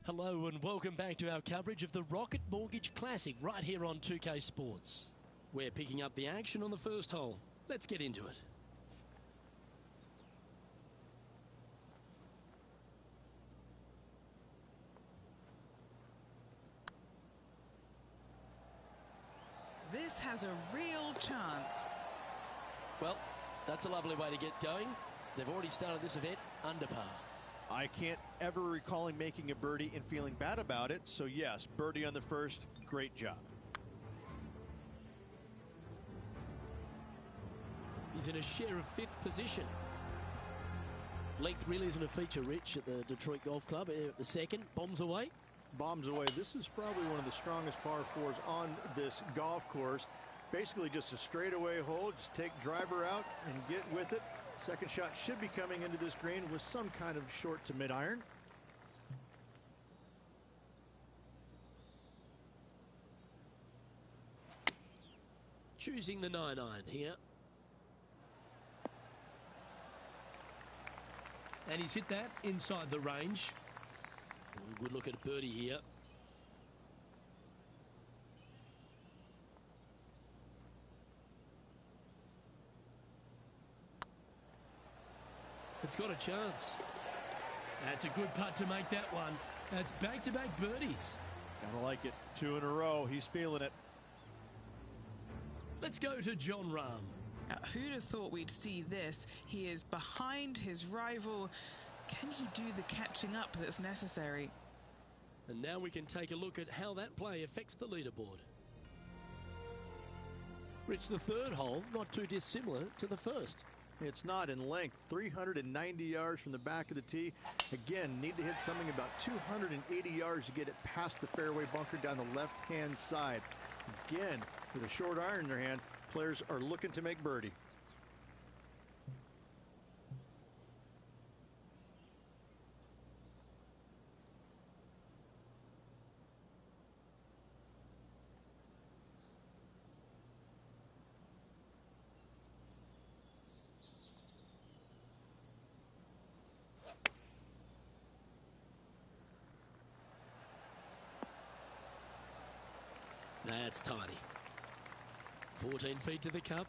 Hello and welcome back to our coverage of the Rocket Mortgage Classic right here on 2K Sports. We're picking up the action on the first hole. Let's get into it. This has a real chance. Well, that's a lovely way to get going. They've already started this event under par. I can't ever recall him making a birdie and feeling bad about it. So yes, birdie on the first, great job. He's in a share of 5th position. Length really isn't a feature, Rich, at the Detroit Golf Club. At the second, bombs away. Bombs away. This is probably one of the strongest par 4s on this golf course. Basically just a straightaway hole. Just take driver out and get with it. Second shot should be coming into this green with some kind of short to mid iron. Choosing the 9-iron here. And he's hit that inside the range. Ooh, good look at a birdie here. It's got a chance. That's a good putt to make that one. That's back-to-back birdies. Gotta like it. 2 in a row. He's feeling it. Let's go to Jon Rahm. Who'd have thought we'd see this? He is behind his rival. Can he do the catching up that's necessary? And now we can take a look at how that play affects the leaderboard. Rich, the third hole, not too dissimilar to the first. It's not in length. 390 yards from the back of the tee. Again, need to hit something about 280 yards to get it past the fairway bunker down the left-hand side. Again, with a short iron in their hand, players are looking to make birdie. That's tiny. 14 feet to the cup.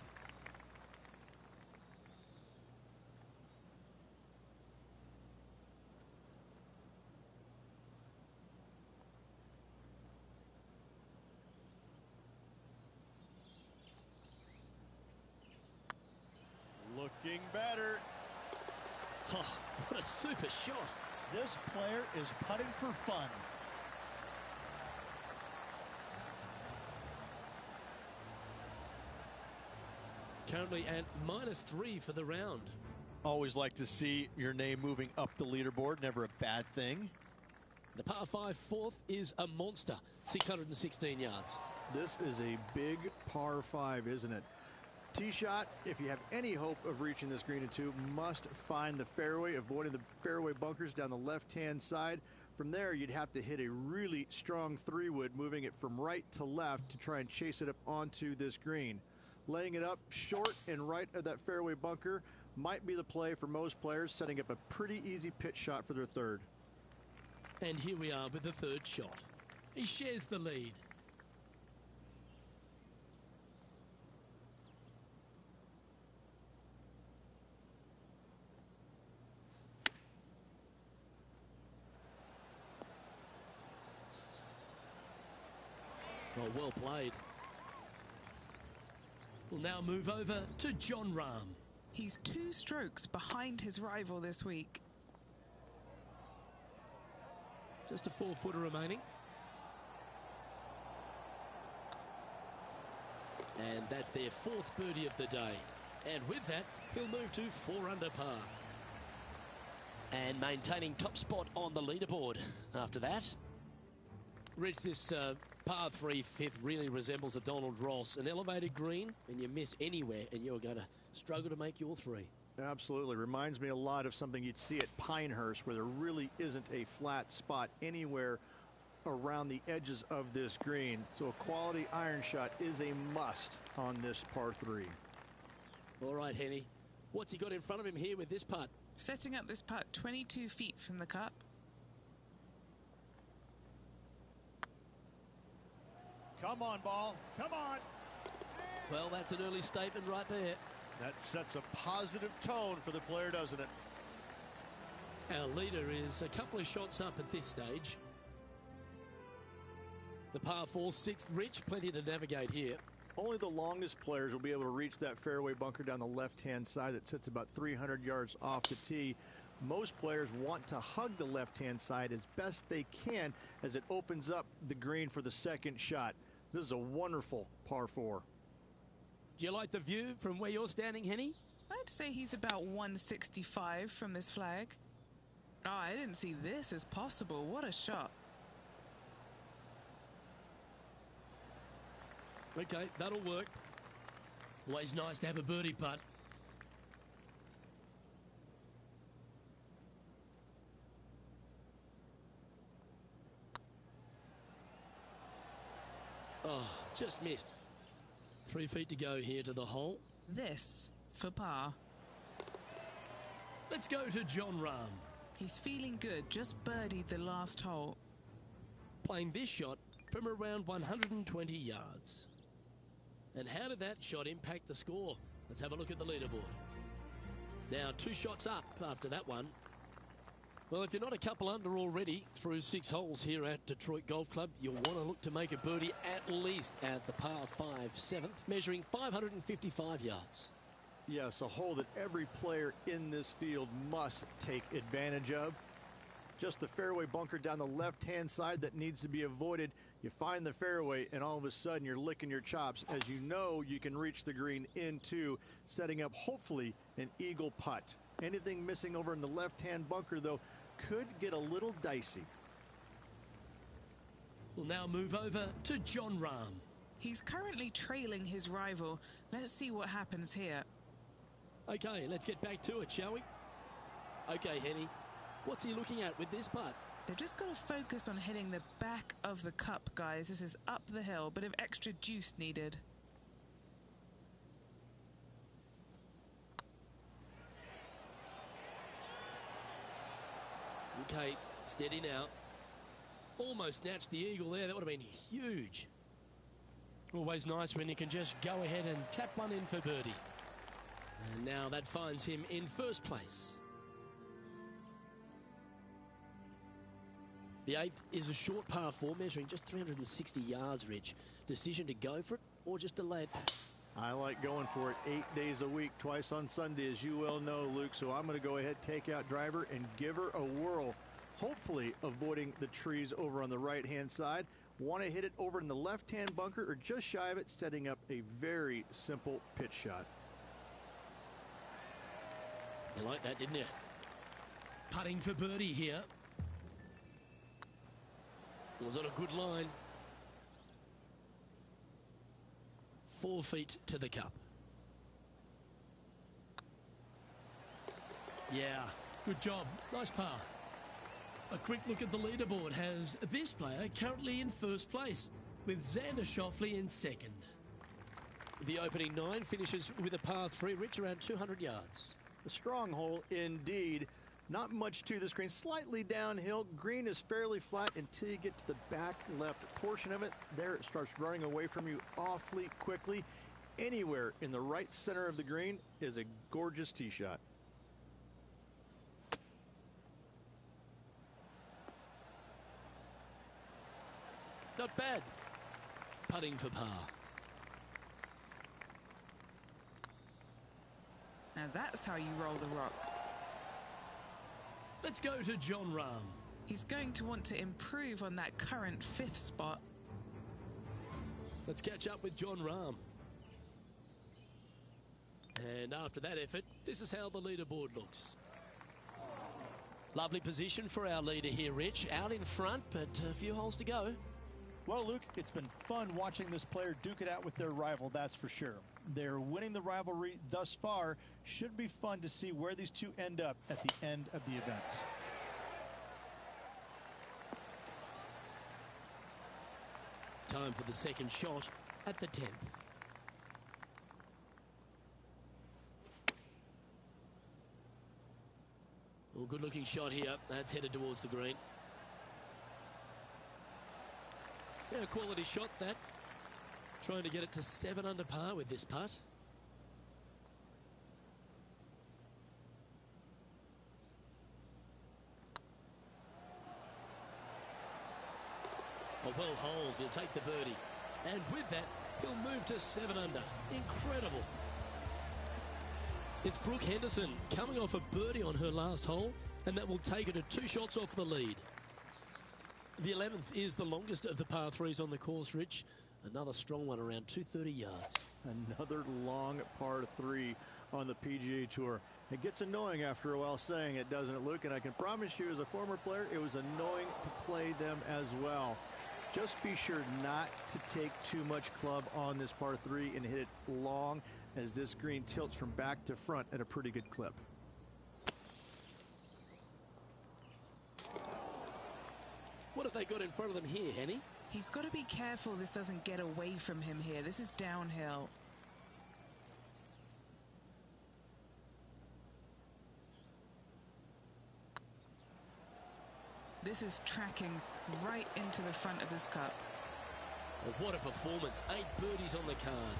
Looking better. Oh, what a super shot. This player is putting for fun. Currently at -3 for the round. Always like to see your name moving up the leaderboard. Never a bad thing. The par 5 fourth is a monster. 616 yards. This is a big par 5, isn't it? Tee shot, if you have any hope of reaching this green in 2, must find the fairway, avoiding the fairway bunkers down the left-hand side. From there, you'd have to hit a really strong 3-wood, moving it from right to left to try and chase it up onto this green. Laying it up short and right of that fairway bunker might be the play for most players, setting up a pretty easy pitch shot for their third. And here we are with the third shot. He shares the lead. Oh, well played. We'll now move over to Jon Rahm. He's 2 strokes behind his rival this week. Just a 4-footer remaining. And that's their 4th birdie of the day. And with that, he'll move to 4 under par. And maintaining top spot on the leaderboard after that. Rich, this par 3 5th really resembles a Donald Ross, an elevated green, and you miss anywhere, and you're going to struggle to make your 3. Absolutely. Reminds me a lot of something you'd see at Pinehurst, where there really isn't a flat spot anywhere around the edges of this green. So a quality iron shot is a must on this par 3. All right, Henny. What's he got in front of him here with this putt? Setting up this putt 22 feet from the cup. Come on, ball. Come on. Well, that's an early statement right there. That sets a positive tone for the player, doesn't it? Our leader is a couple of shots up at this stage. The par 4, 6th, Rich, plenty to navigate here. Only the longest players will be able to reach that fairway bunker down the left-hand side that sits about 300 yards off the tee. Most players want to hug the left-hand side as best they can as it opens up the green for the second shot. This is a wonderful par 4. Do you like the view from where you're standing, Henny? I'd say he's about 165 from this flag. Oh, I didn't see this as possible. What a shot. Okay, that'll work. Always nice to have a birdie putt. Oh, just missed. 3 feet to go here to the hole. This for par. Let's go to John Rahm. He's feeling good, just birdied the last hole. Playing this shot from around 120 yards. And how did that shot impact the score? Let's have a look at the leaderboard. Now 2 shots up after that one. Well, if you're not a couple under already through 6 holes here at Detroit Golf Club, you'll want to look to make a birdie at least at the par 5 7th, measuring 555 yards. Yes, a hole that every player in this field must take advantage of. Just the fairway bunker down the left-hand side that needs to be avoided. You find the fairway, and all of a sudden you're licking your chops as you know you can reach the green into, setting up hopefully an eagle putt. Anything missing over in the left-hand bunker, though, could get a little dicey. We'll now move over to John Rahm. He's currently trailing his rival. Let's see what happens here. Okay, let's get back to it, shall we? Okay, Henny, what's he looking at with this putt? They've just got to focus on hitting the back of the cup, guys. This is up the hill, bit of extra juice needed. Okay, steady now. Almost snatched the eagle there. That would have been huge. Always nice when you can just go ahead and tap one in for birdie. And now that finds him in first place. The 8th is a short par 4, measuring just 360 yards, Rich. Decision to go for it or just delay it back? I like going for it 8 days a week, twice on Sunday, as you well know, Luke. So I'm going to go ahead, take out driver, and give her a whirl. Hopefully avoiding the trees over on the right-hand side. Want to hit it over in the left-hand bunker or just shy of it, setting up a very simple pitch shot. You like that, didn't you? Putting for birdie here. Was on a good line. 4 feet to the cup. Yeah, good job. Nice par. A quick look at the leaderboard has this player currently in first place, with Xander Schauffele in second. The opening 9 finishes with a par 3, Rich, around 200 yards. A strong hole indeed. Not much to this green, slightly downhill. Green is fairly flat until you get to the back left portion of it. There it starts running away from you awfully quickly. Anywhere in the right center of the green is a gorgeous tee shot. Not bad. Putting for par. Now that's how you roll the rock. Let's go to John Rahm. He's going to want to improve on that current 5th spot. Let's catch up with John Rahm. And after that effort, this is how the leaderboard looks. Lovely position for our leader here, Rich. Out in front, but a few holes to go. Well, Luke, it's been fun watching this player duke it out with their rival, that's for sure. They're winning the rivalry thus far. Should be fun to see where these two end up at the end of the event. Time for the second shot at the 10th. Well, good looking shot here. That's headed towards the green. Yeah, quality shot that. Trying to get it to 7 under par with this putt. A well holed, he'll take the birdie. And with that, he'll move to 7 under. Incredible. It's Brooke Henderson coming off a birdie on her last hole, and that will take her to 2 shots off the lead. The 11th is the longest of the par 3s on the course, Rich. Another strong one around 230 yards. Another long par 3 on the PGA Tour. It gets annoying after a while saying it, doesn't it, Luke? And I can promise you, as a former player, it was annoying to play them as well. Just be sure not to take too much club on this par 3 and hit it long, as this green tilts from back to front at a pretty good clip. What have they got in front of them here, Henny? He's got to be careful this doesn't get away from him here. This is downhill. This is tracking right into the front of this cup. Well, what a performance. 8 birdies on the card.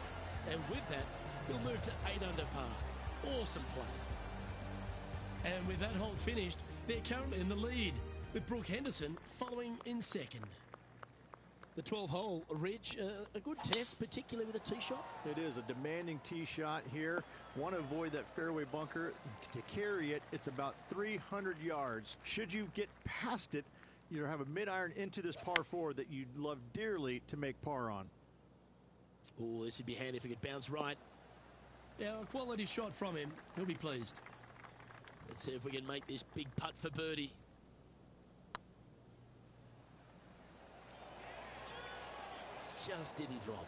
And with that, he'll move to 8 under par. Awesome play. And with that hole finished, they're currently in the lead, with Brooke Henderson following in second. The 12th hole, Rich, a good test, particularly with a tee shot. It is a demanding tee shot here. Want to avoid that fairway bunker. To carry it, it's about 300 yards. Should you get past it, you have a mid-iron into this par 4 that you'd love dearly to make par on. Oh, this would be handy if it could bounce right. Yeah, a quality shot from him. He'll be pleased. Let's see if we can make this big putt for birdie. Just didn't drop.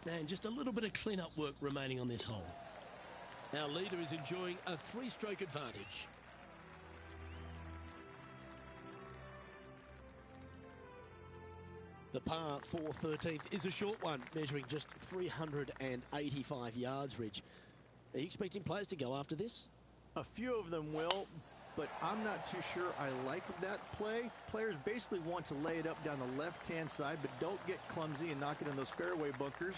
And just a little bit of clean-up work remaining on this hole. Our leader is enjoying a 3-stroke advantage. The par 4 13th is a short one, measuring just 385 yards, Rich. Are you expecting players to go after this? A few of them will, but I'm not too sure I like that play. Players basically want to lay it up down the left-hand side, but don't get clumsy and knock it in those fairway bunkers.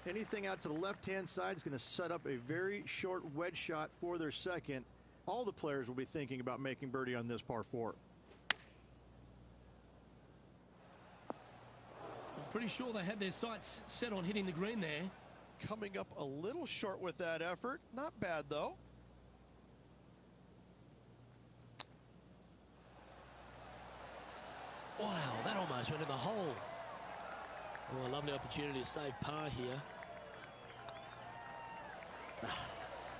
Anything out to the left-hand side is going to set up a very short wedge shot for their second. All the players will be thinking about making birdie on this par 4. I'm pretty sure they had their sights set on hitting the green there. Coming up a little short with that effort. Not bad, though. Wow, that almost went in the hole. Oh, a lovely opportunity to save par here.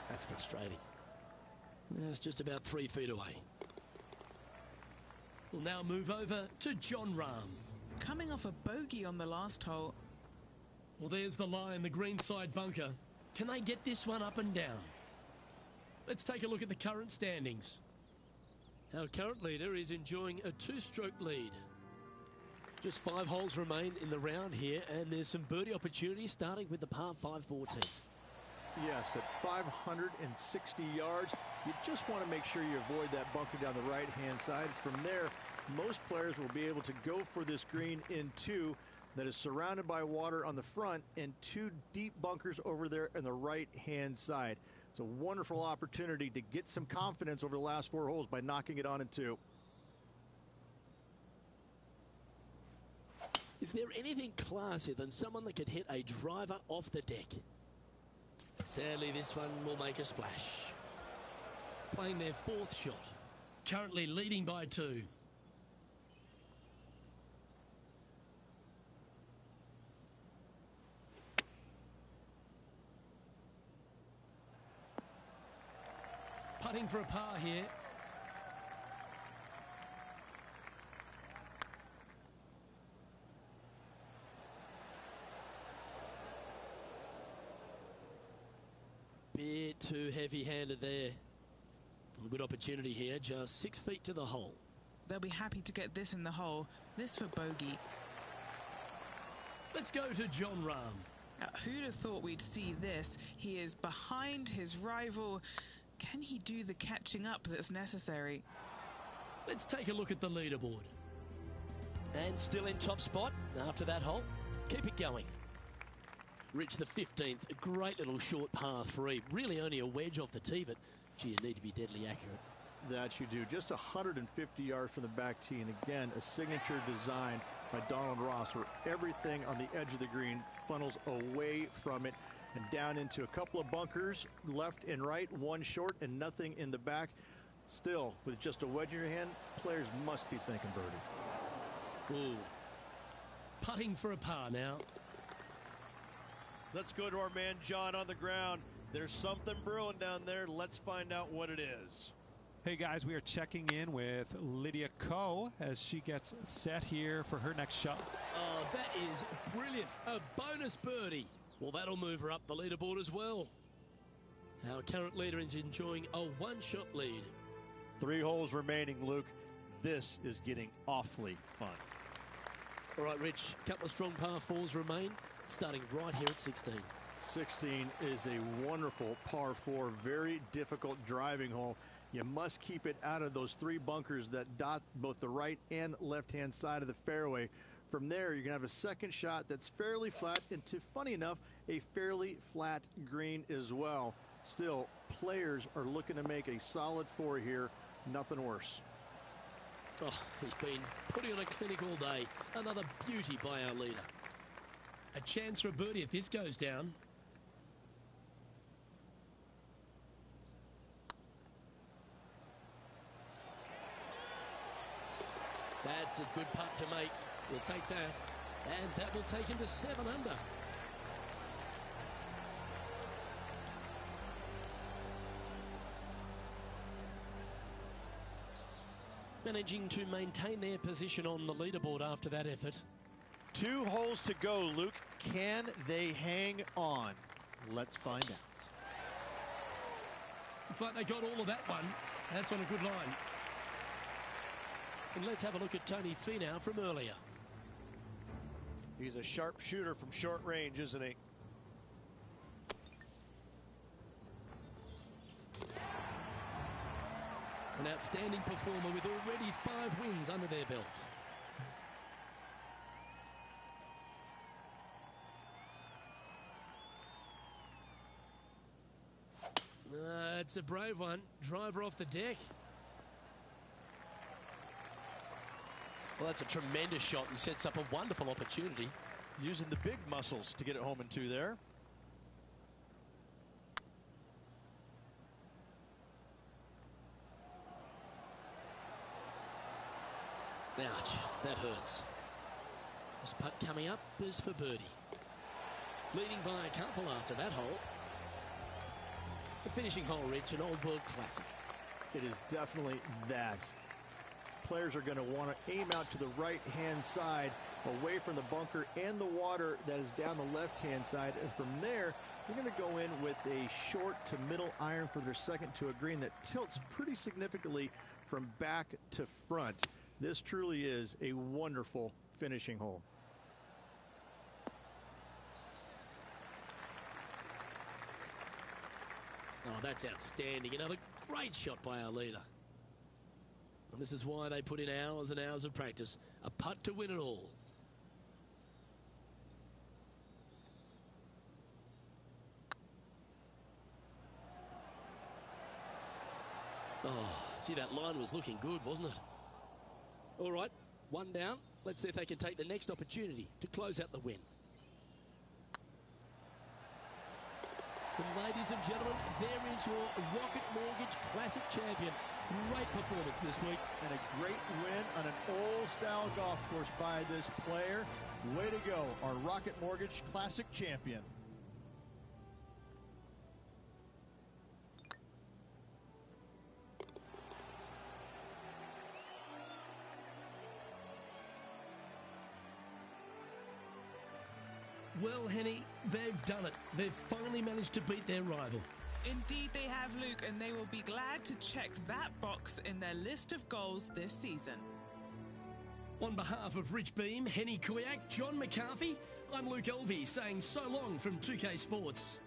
That's frustrating. It's just about 3 feet away. We'll now move over to John Rahm. Coming off a bogey on the last hole. Well, there's the line, the green side bunker. Can they get this one up and down? Let's take a look at the current standings. Our current leader is enjoying a 2-stroke lead. Just 5 holes remain in the round here, and there's some birdie opportunities starting with the par 5 14th. Yes, at 560 yards, you just want to make sure you avoid that bunker down the right-hand side. From there, most players will be able to go for this green in 2 that is surrounded by water on the front and 2 deep bunkers over there on the right-hand side. It's a wonderful opportunity to get some confidence over the last 4 holes by knocking it on in 2. Is there anything classier than someone that could hit a driver off the deck? Sadly, this one will make a splash. Playing their 4th shot. Currently leading by 2. Putting for a par here. Bit too heavy-handed there. A good opportunity here, just 6 feet to the hole. They'll be happy to get this in the hole. This for bogey. Let's go to John Rahm. Now, who'd have thought we'd see this? He is behind his rival. Can he do the catching up that's necessary? Let's take a look at the leaderboard. And still in top spot after that hole. keep it going. Rich, the 15th, a great little short par 3. Really only a wedge off the tee, but gee, you need to be deadly accurate. That you do. Just 150 yards from the back tee, and again, a signature design by Donald Ross, where everything on the edge of the green funnels away from it and down into a couple of bunkers, left and right, one short and nothing in the back. Still, with just a wedge in your hand, players must be thinking birdie. Ooh. Putting for a par now. Let's go to our man John on the ground. There's something brewing down there. Let's find out what it is. Hey guys, we are checking in with Lydia Ko as she gets set here for her next shot. Oh, that is brilliant. A bonus birdie. Well, that'll move her up the leaderboard as well. Our current leader is enjoying a one-shot lead. 3 holes remaining, Luke. This is getting awfully fun. All right, Rich, a couple of strong par 4s remain, starting right here at 16. 16 is a wonderful par 4, very difficult driving hole. You must keep it out of those 3 bunkers that dot both the right and left-hand side of the fairway. From there, you're going to have a second shot that's fairly flat, and funny enough, a fairly flat green as well. Still, players are looking to make a solid 4 here. Nothing worse. Oh, he's been putting on a clinic all day. Another beauty by our leader. A chance for a birdie if this goes down. That's a good putt to make. We'll take that. And that will take him to 7 under. Managing to maintain their position on the leaderboard after that effort. 2 holes to go, Luke. Can they hang on? Let's find out. Looks like they got all of that one. That's on a good line. And let's have a look at Tony Finau from earlier. He's a sharp shooter from short range, isn't he? An outstanding performer with already 5 wins under their belt. It's a brave one. Driver off the deck. Well, that's a tremendous shot and sets up a wonderful opportunity. Using the big muscles to get it home in 2 there. Ouch, that hurts. This putt coming up is for birdie. Leading by a couple after that hole. The finishing hole, Rich, an old world classic. It is definitely that. Players are going to want to aim out to the right-hand side, away from the bunker and the water that is down the left-hand side. And from there, they're going to go in with a short to middle iron for their second to a green that tilts pretty significantly from back to front. This truly is a wonderful finishing hole. Oh, that's outstanding. Another great shot by our leader. And this is why they put in hours and hours of practice. A putt to win it all. Oh, gee, that line was looking good, wasn't it? All right, 1 down. Let's see if they can take the next opportunity to close out the win. And ladies and gentlemen, there is your Rocket Mortgage Classic champion. Great performance this week. And a great win on an old-style golf course by this player. Way to go, our Rocket Mortgage Classic champion. Well, Henny, they've done it. They've finally managed to beat their rival. Indeed they have, Luke, and they will be glad to check that box in their list of goals this season. On behalf of Rich Beam, Henny Kuyak, John McCarthy, I'm Luke Elvey saying so long from 2K Sports.